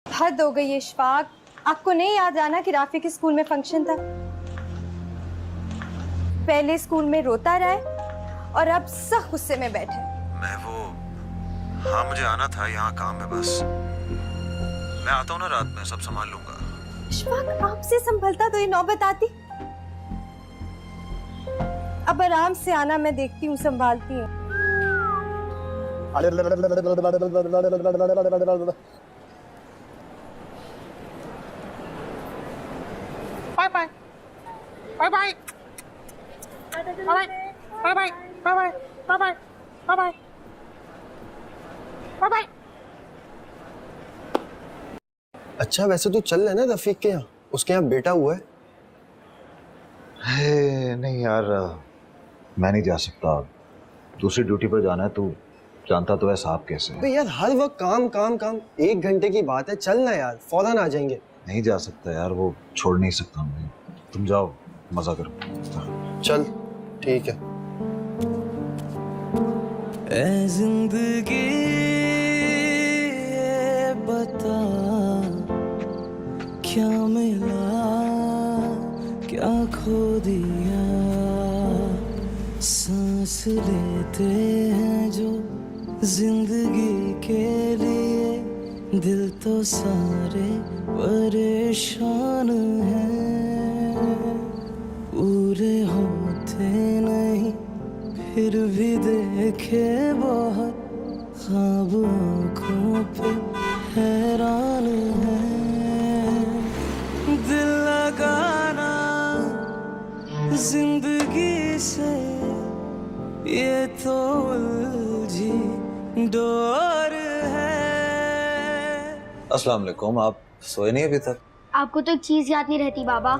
हद हो गई इशफाक, आपको नहीं याद आना कि राफी के स्कूल में फंक्शन था? पहले स्कूल में रोता रहा है और अब सख्त गुस्से में बैठा है। हाँ मुझे आना था, यहाँ काम है बस। मैं आता हूँ ना रात में, सब संभाल लूंगा। इशफाक आपसे संभलता तो ये नौबत आती। अब आराम से आना, मैं देखती हूँ संभालती हूँ। Bye bye bye bye bye bye bye bye bye bye bye bye bye. अच्छा वैसे तू चल लेना रफीक के यहाँ, उसके यहाँ बेटा हुआ है। नहीं यार, मैं नहीं जा सकता। दूसरी ड्यूटी पर जाना है, तू जानता तो है साहब कैसे है। यार हर वक्त काम काम काम, 1 घंटे की बात है, चल ना यार, फौरन आ जाएंगे। नहीं जा सकता यार, वो छोड़ नहीं सकता मुझे। तुम जाओ, मजा करो। चल ठीक है। ऐ जिंदगी बता क्या मिला क्या खो दिया, सांस लेते हैं जो जिंदगी के लिए, दिल तो सारे परेशान हैं, पूरे होते नहीं फिर भी देखे बहुत ख्वाब, आँखों पे हैरान है, दिल लगाना जिंदगी से ये तो उलझी डोर है। अस्सलाम वालेकुम, आप सोए नहीं अभी तक? आपको तो एक चीज याद नहीं रहती बाबा।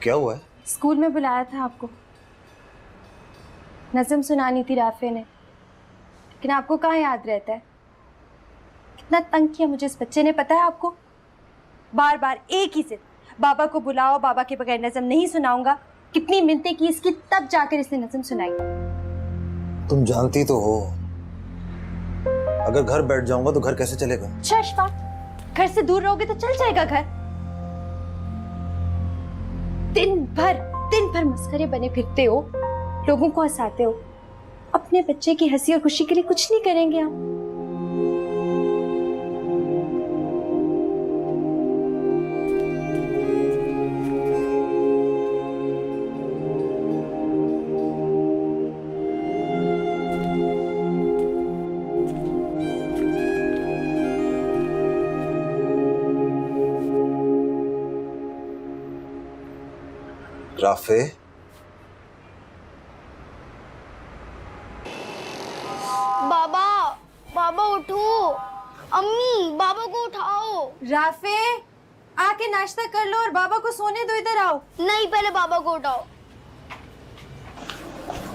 क्या हुआ है? स्कूल में बुलाया था आपको, नज़म सुनानी थी राफे ने, लेकिन आपको कहाँ याद रहता है? कितना तंग किया मुझे इस बच्चे ने, पता है आपको? बार बार एक ही जिद, बाबा को बुलाओ, बाबा के बगैर नज़म नहीं सुनाऊंगा। कितनी मिन्नतें की इसकी, तब जाकर इसने नज़म सुनाई। तुम जानती तो हो, अगर घर बैठ जाऊंगा तो घर कैसे चलेगा? अच्छा इशफाक, घर से दूर रहोगे तो चल जाएगा घर। दिन भर मस्खरे बने फिरते हो, लोगों को हंसाते हो, अपने बच्चे की हंसी और खुशी के लिए कुछ नहीं करेंगे आप? राफे, बाबा बाबा उठो, अम्मी बाबा को उठाओ। राफे आके नाश्ता कर लो और बाबा को सोने दो, इधर आओ। नहीं, पहले बाबा को उठाओ।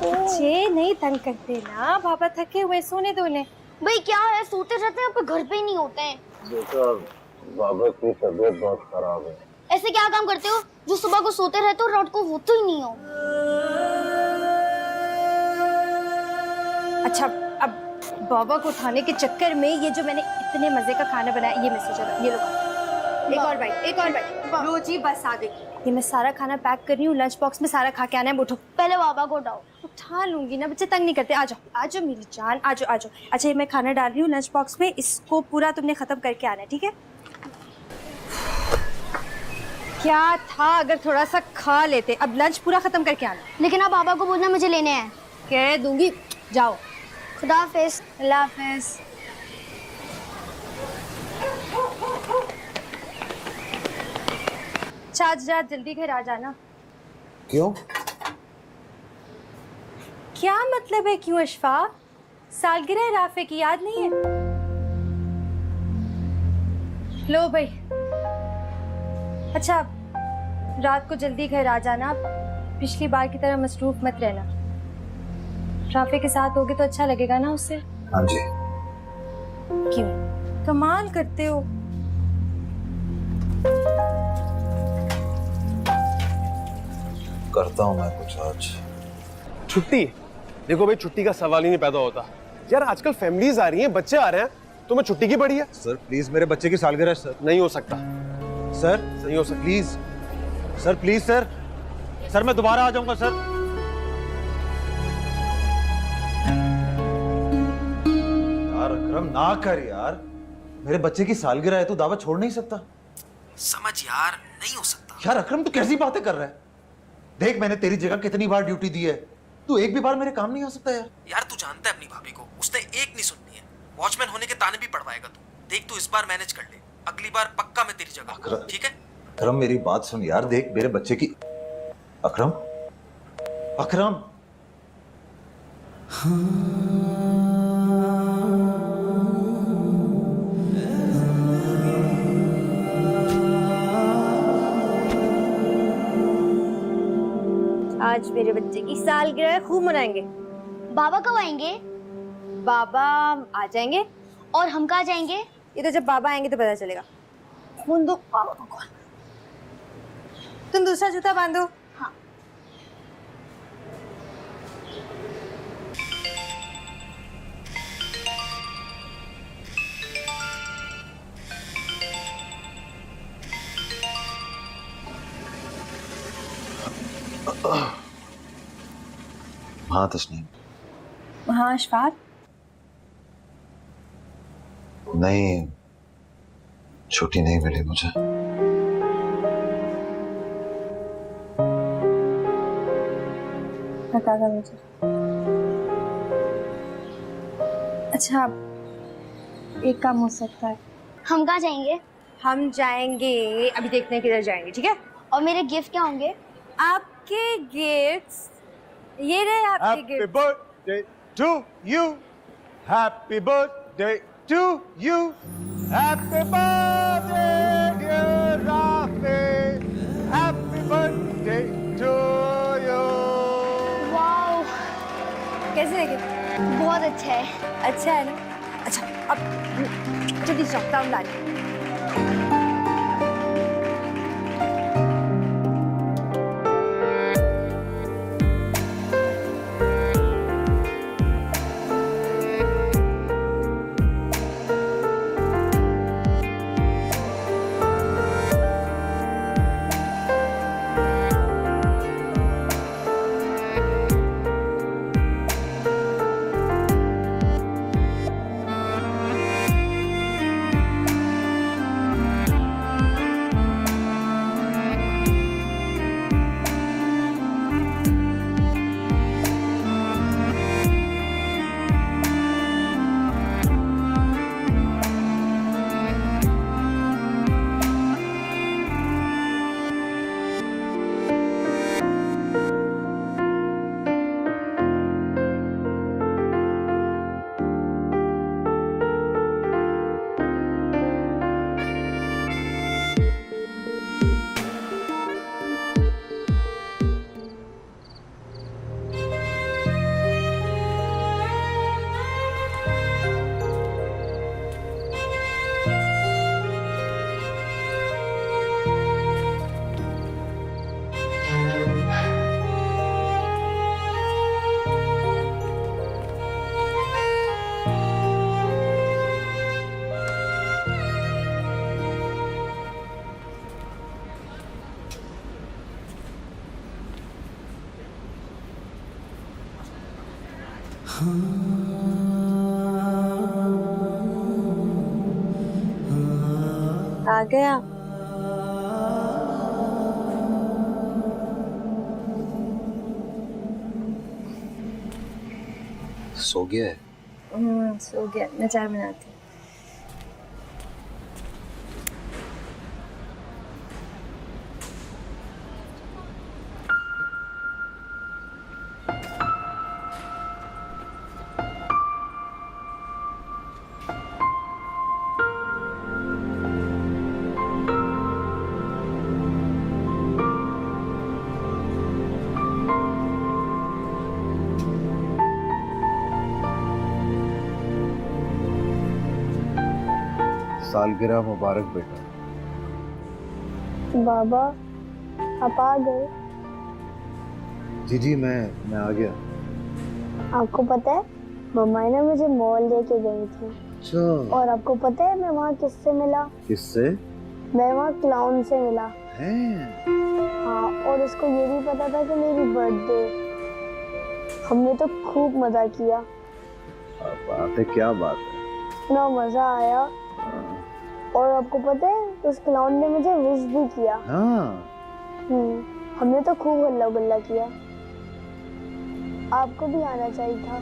बच्चे नहीं तंग करते ना, बाबा थके हुए, सोने दो उन्हें। भाई क्या है, सोते रहते हैं, पर घर पे ही नहीं होते हैं। बेटा बाबा की तबीयत बहुत खराब है। ऐसे क्या काम करते हो जो सुबह को सोते रहते हो और रात को होते ही नहीं हो? अच्छा, अब बाबा को उठाने के चक्कर में ये जो मैंने इतने मजे का खाना बनाया, ये मैसेज आ रहा है, ये लो। एक और बाइट, एक और बाइट। लो जी, बस आ गई। ये मैं सारा खाना पैक कर रही हूँ, लंच बॉक्स में सारा खा के आना है। उठो। पहले बाबा को उठाओ। उठा लूंगी ना, बच्चे तंग नहीं करते। आ जाओ, आ जाओ मेरी जान, आ जाओ, आ जाओ। अच्छा, ये मैं खाना डाल रही हूँ लंच बॉक्स में, इसको पूरा तुमने खत्म करके आना है, ठीक है? क्या था अगर थोड़ा सा खा लेते, अब लंच पूरा खत्म करके आना। लेकिन आप बाबा को बोलना मुझे लेने हैं। कह दूंगी, जाओ। खुदा हाफिज। अल्लाह हाफिज। आज रात जल्दी घर आ जाना। क्यों? क्या मतलब है क्यों अशफाक? सालगिरह राफे की याद नहीं है? लो भाई। अच्छा, रात को जल्दी घर आ जाना, पिछली बार की तरह मसरूफ मत रहना, राफे के साथ होगे तो अच्छा लगेगा ना उससे। हाँ जी। क्यों? कमाल करते हो। करता हूँ मैं कुछ आज। छुट्टी? देखो भाई, छुट्टी का सवाल ही नहीं पैदा होता यार। आजकल फैमिलीज आ रही हैं, बच्चे आ रहे हैं, तो मैं छुट्टी की पड़ी है। सर प्लीज, मेरे बच्चे की सालगिरह है सर। नहीं हो सकता सर नहीं हो सकता। Please sir, please sir. Sir मैं दोबारा आ जाऊंगा सर। यार अकरम ना कर यार, मेरे बच्चे की सालगिरह है, तू दावत छोड़ नहीं सकता। समझ यार, नहीं हो सकता। यार अकरम तू कैसी बातें कर रहा है? देख मैंने तेरी जगह कितनी बार ड्यूटी दी है, तू एक भी बार मेरे काम नहीं आ सकता यार। यार तू जानता है अपनी भाभी को, उसने एक नहीं सुननी है। वॉचमैन होने के ताने भी पड़वाएगा तू। देख तू इस बार मैनेज कर ले, अगली बार पक्का मैं तेरी जगह, ठीक है? अकरम मेरी बात सुन यार, देख मेरे बच्चे की। अकरम अकरम आज मेरे बच्चे की सालगिरह खूब मनाएंगे। बाबा कब आएंगे? बाबा आ जाएंगे। और हम कहाँ जाएंगे? ये तो जब बाबा आएंगे तो पता चलेगा। फोन दो बाबा को। कौन? तुम दूसरा जूता बांधो। हाँ। हाँ तस्नीम। हाँ अशफाक। नहीं, छुट्टी नहीं मिली मुझे। बता दो मुझे। अच्छा, एक काम हो सकता है। हम कहाँ जाएंगे? हम जाएंगे, अभी देखते हैं किधर जाएंगे, ठीक है? और मेरे गिफ्ट क्या होंगे? आपके गिफ्ट्स ये रहे आपके happy gift. Birthday to you, happy birthday to you, happy birthday dear Rafay, happy birthday to you. Wow, कैसे लगे? बहुत अच्छा है। अच्छा है ना? अच्छा अब जल्दी चॉकडाउन ला दे। आ गया। सो गया है? सो गया। मैं चाय बनाती हूँ। सालगिरह मुबारक बेटा। बाबा आप आ गए? जी जी मैं आ गया। आपको पता है मम्मा ने मुझे मॉल लेके गई थी। अच्छा। और आपको पता है मैं वहाँ किससे मिला? किससे? मैं वहाँ क्लाउन से मिला। हैं? हाँ, और उसको ये भी पता था कि मेरी बर्थडे। हमने तो खूब मजा किया। बात है, क्या बात है। इतना मजा आया। और आपको पता है उस क्लाउन ने मुझे विश भी किया। हाँ। हमने तो खूब हल्ला गुल्ला किया। आपको भी आना चाहिए था।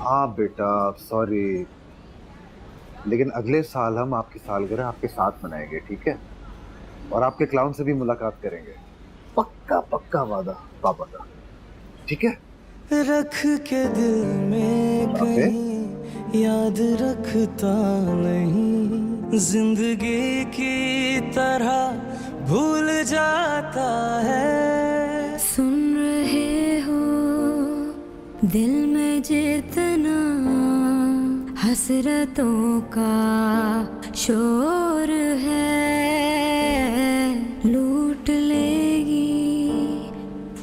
हाँ बेटा सॉरी, लेकिन अगले साल हम आपकी सालगिरह आपके साथ मनाएंगे, ठीक है? और आपके क्लाउन से भी मुलाकात करेंगे, पक्का पक्का वादा पापा का, ठीक है? रख के दिल में कहीं याद रखता नहीं, जिंदगी की तरह भूल जाता है। सुन रहे हो दिल में जितना हसरतों का शोर है, लूट लेगी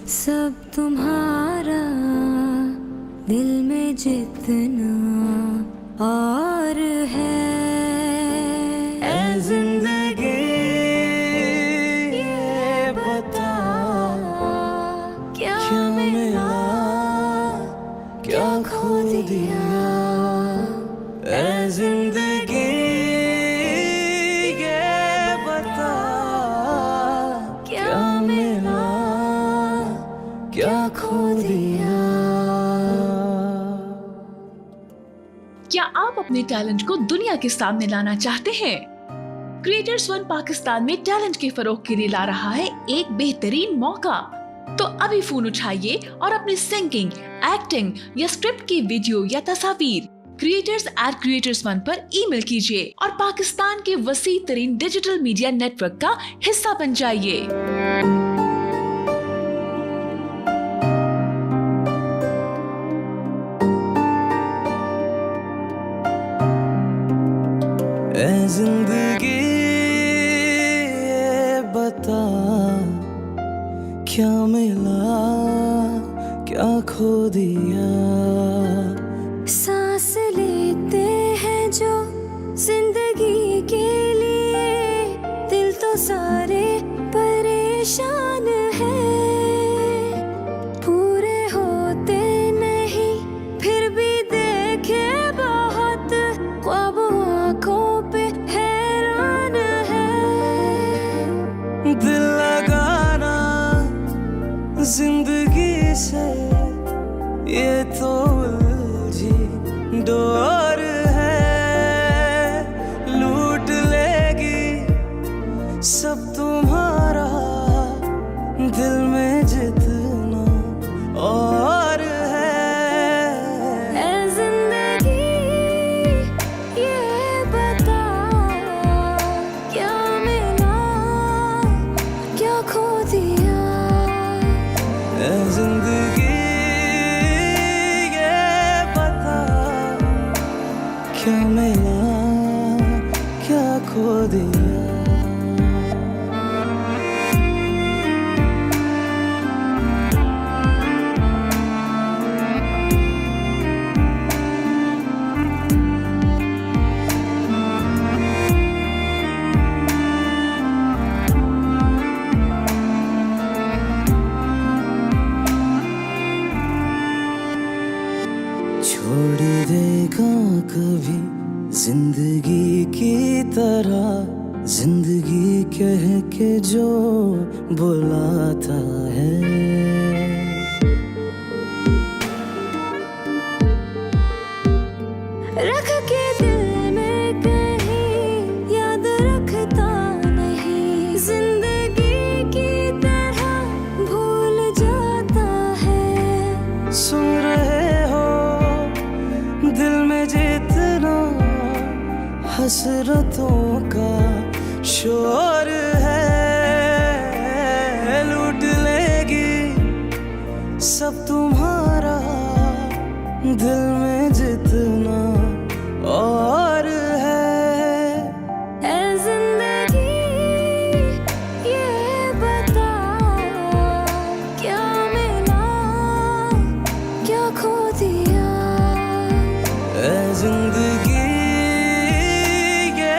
सब तुम्हारा दिल में जितना और है। ऐ जिंदगी ये बता क्या मिला क्या खो दिया। ऐ जिंदगी ये बता क्या मिला क्या खो दिया। क्या आप अपने टैलेंट को दुनिया के सामने लाना चाहते हैं? क्रिएटर्स वन पाकिस्तान में टैलेंट के फरोग के लिए ला रहा है एक बेहतरीन मौका। तो अभी फोन उठाइए और अपनी सिंगिंग, एक्टिंग या स्क्रिप्ट की वीडियो या तस्वीर creators@creators1 पर ईमेल कीजिए और पाकिस्तान के वसी तरीन डिजिटल मीडिया नेटवर्क का हिस्सा बन जाइए। ऐ जिंदगी ये बता क्या मिला क्या खो दिया। सांस लेते हैं जो जिंदगी के लिए, दिल तो सारे परेशान हैं, पूरे होते नहीं फिर भी देखे बहुत ख्वाब आंखों पे हैरान है। दिल लगाना जिंदगी से ये तो उलझी डोर है, लूट लेगी सब तुम्हारा दिल में जितना और है। ऐ जिंदगी ये बता क्या मिला क्या खो दिया। ऐ जिंदगी ये बता क्या मिला क्या खो दिया। छोड़ देगा कभी जिंदगी की तरह, जिंदगी कह के जो बुलाता है। रख के दिल में कहीं याद रखता नहीं, जिंदगी की तरह भूल जाता है। सुन रहे हो दिल में जितना हसरतों का शोर है, लूट लेगी सब तुम्हारा दिल में जितना और है। जिंदगी ये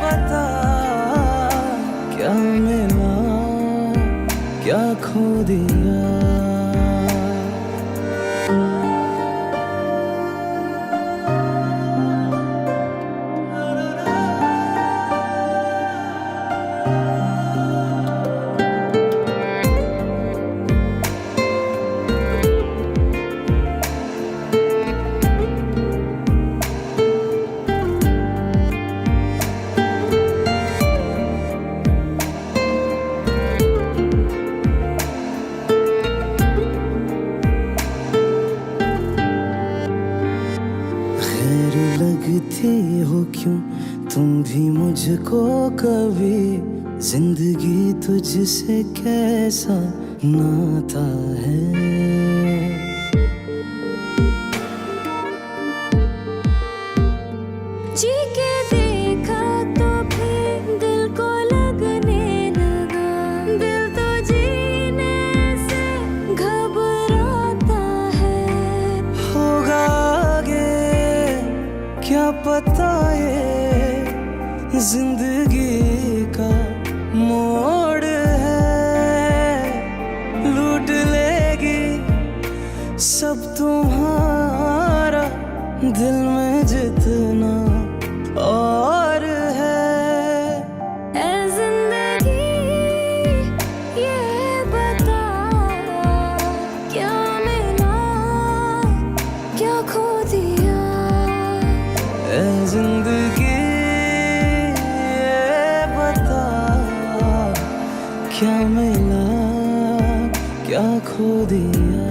बता, क्या मिला क्या खो दिया। खैर लगती हो क्यों तुम भी मुझको कभी, जिंदगी तुझसे कैसा नाता है। जी के देखा तो फिर दिल को लगने लगा, दिल तो जीने से घबराता है। होगा आगे क्या पता ये जिंदगी का मोड़ है, लूट लेगी सब तुम्हारा दिल में जितना और है। ऐ जिंदगी ये बता, क्या मिला क्या खो दिया। ऐ जिंदगी ये बता, क्या मिला क्या खो दिया।